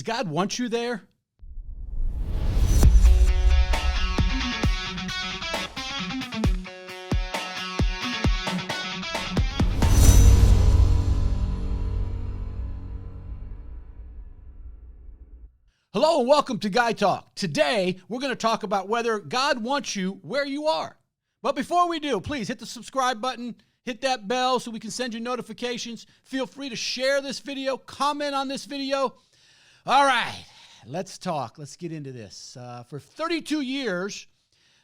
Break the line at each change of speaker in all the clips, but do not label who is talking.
God want you there? Hello and welcome to Guy Talk. Today, we're going to talk about whether God wants you where you are. But before we do, please hit the subscribe button, hit that bell so we can send you notifications. Feel free to share this video, comment on this video. All right, let's talk. Let's get into this. For 32 years,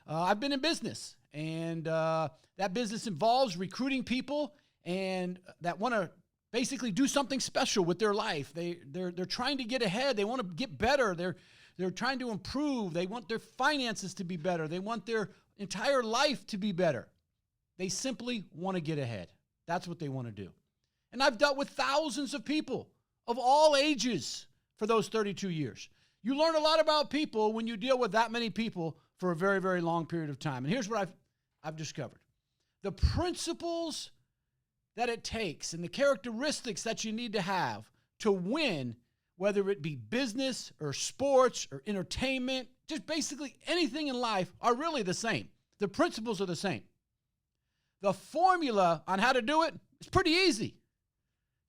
I've been in business, and that business involves recruiting people and that want to basically do something special with their life. They're trying to get ahead. They want to get better. They're trying to improve. They want their finances to be better. They want their entire life to be better. They simply want to get ahead. That's what they want to do. And I've dealt with thousands of people of all ages for those 32 years. You learn a lot about people when you deal with that many people for a very, very long period of time. And here's what I've discovered. The principles that it takes and the characteristics that you need to have to win, whether it be business or sports or entertainment, just basically anything in life, are really the same. The principles are the same. The formula on how to do it is pretty easy.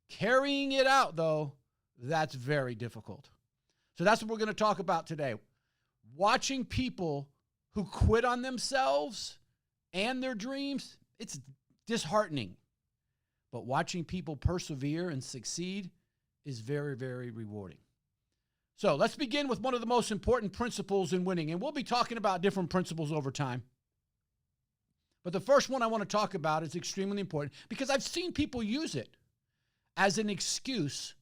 Carrying it out, though, that's very difficult. So that's what we're going to talk about today. Watching people who quit on themselves and their dreams, it's disheartening. But watching people persevere and succeed is very, very rewarding. So let's begin with one of the most important principles in winning. And we'll be talking about different principles over time. But the first one I want to talk about is extremely important because I've seen people use it as an excuse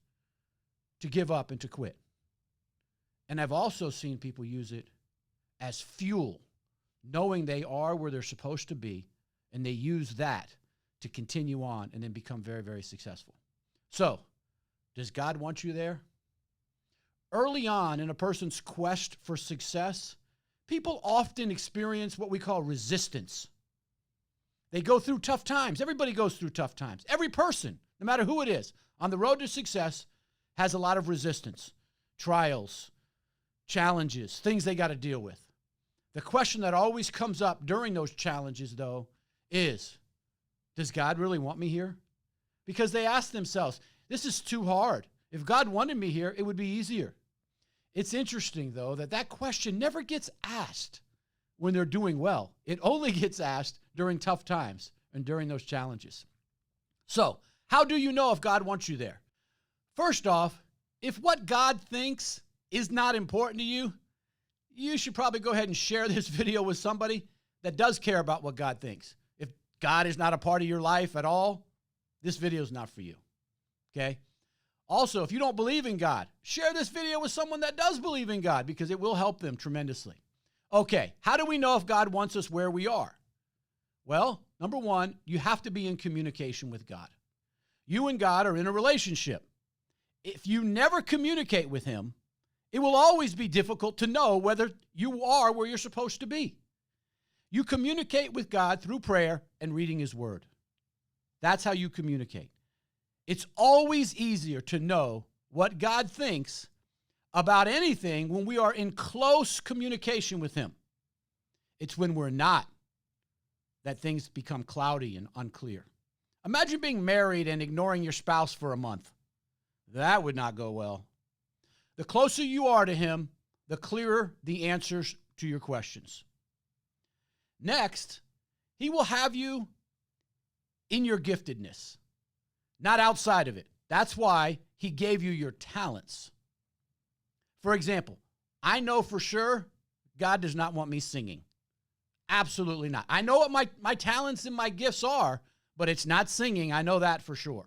to give up and to quit. And I've also seen people use it as fuel, knowing they are where they're supposed to be, and they use that to continue on and then become very, very successful. So, does God want you there? Early on in a person's quest for success, people often experience what we call resistance. They go through tough times. Everybody goes through tough times. Every person, no matter who it is, on the road to success has a lot of resistance, trials, challenges, things they got to deal with. The question that always comes up during those challenges, though, is, does God really want me here? Because they ask themselves, this is too hard. If God wanted me here, it would be easier. It's interesting, though, that question never gets asked when they're doing well. It only gets asked during tough times and during those challenges. So, how do you know if God wants you there? First off, if what God thinks is not important to you, you should probably go ahead and share this video with somebody that does care about what God thinks. If God is not a part of your life at all, this video is not for you, okay? Also, if you don't believe in God, share this video with someone that does believe in God because it will help them tremendously. Okay, how do we know if God wants us where we are? Well, number one, you have to be in communication with God. You and God are in a relationship. If you never communicate with him, it will always be difficult to know whether you are where you're supposed to be. You communicate with God through prayer and reading his word. That's how you communicate. It's always easier to know what God thinks about anything when we are in close communication with him. It's when we're not that things become cloudy and unclear. Imagine being married and ignoring your spouse for a month. That would not go well. The closer you are to him, the clearer the answers to your questions. Next, he will have you in your giftedness, not outside of it. That's why he gave you your talents. For example, I know for sure God does not want me singing. Absolutely not. I know what my talents and my gifts are, but it's not singing. I know that for sure.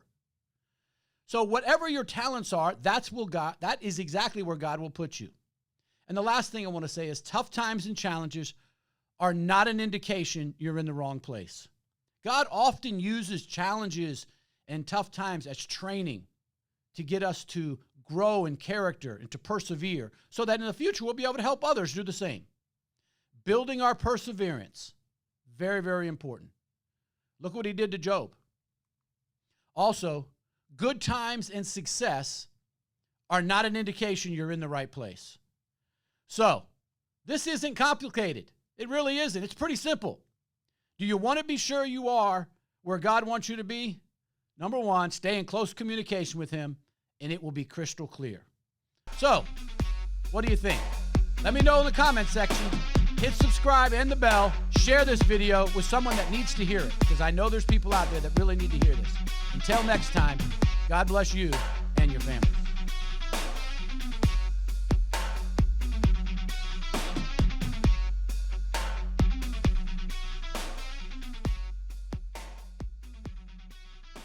So whatever your talents are, that is exactly where God will put you. And the last thing I want to say is tough times and challenges are not an indication you're in the wrong place. God often uses challenges and tough times as training to get us to grow in character and to persevere so that in the future we'll be able to help others do the same. Building our perseverance, very, very important. Look what he did to Job. Also, good times and success are not an indication you're in the right place. So, this isn't complicated. It really isn't. It's pretty simple. Do you want to be sure you are where God wants you to be? Number one, stay in close communication with him, and it will be crystal clear. So, what do you think? Let me know in the comment section. Hit subscribe and the bell. Share this video with someone that needs to hear it, because I know there's people out there that really need to hear this. Until next time, God bless you and your family.